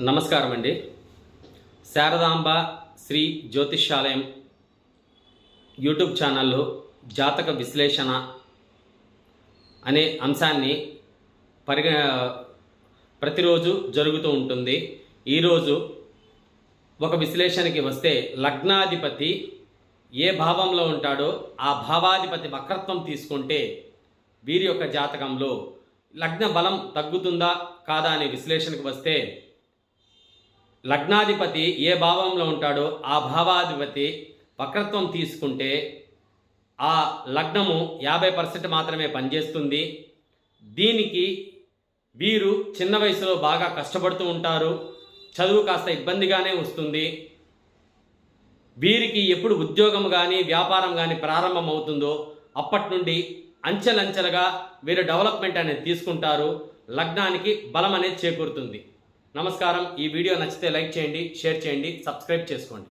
నమస్కారం అండి. శారదాంబ శ్రీ జ్యోతిష్యాలయం యూట్యూబ్ ఛానల్లో జాతక విశ్లేషణ అనే అంశాన్ని ప్రతిరోజు జరుగుతూ ఉంటుంది. ఈరోజు ఒక విశ్లేషణకి వస్తే, లగ్నాధిపతి ఏ భావంలో ఉంటాడో ఆ భావాధిపతి వక్రత్వం తీసుకుంటే వీరి యొక్క జాతకంలో లగ్న బలం తగ్గుతుందా కాదా అనే విశ్లేషణకు వస్తే, లగ్నాధిపతి ఏ భావంలో ఉంటాడో ఆ భావాధిపతి వక్రత్వం తీసుకుంటే ఆ లగ్నము 50% మాత్రమే పనిచేస్తుంది. దీనికి వీరు చిన్న వయసులో బాగా కష్టపడుతూ ఉంటారు. చదువు కాస్త ఇబ్బందిగానే వస్తుంది. వీరికి ఎప్పుడు ఉద్యోగం కానీ వ్యాపారం కానీ ప్రారంభం అవుతుందో అప్పటి నుండి అంచెలంచెలుగా వీరు డెవలప్మెంట్ అనేది తీసుకుంటారు. లగ్నానికి బలం అనేది చేకూరుతుంది. నమస్కారం. ఈ వీడియో నచ్చితే లైక్ చేయండి, షేర్ చేయండి, సబ్స్క్రైబ్ చేసుకోండి.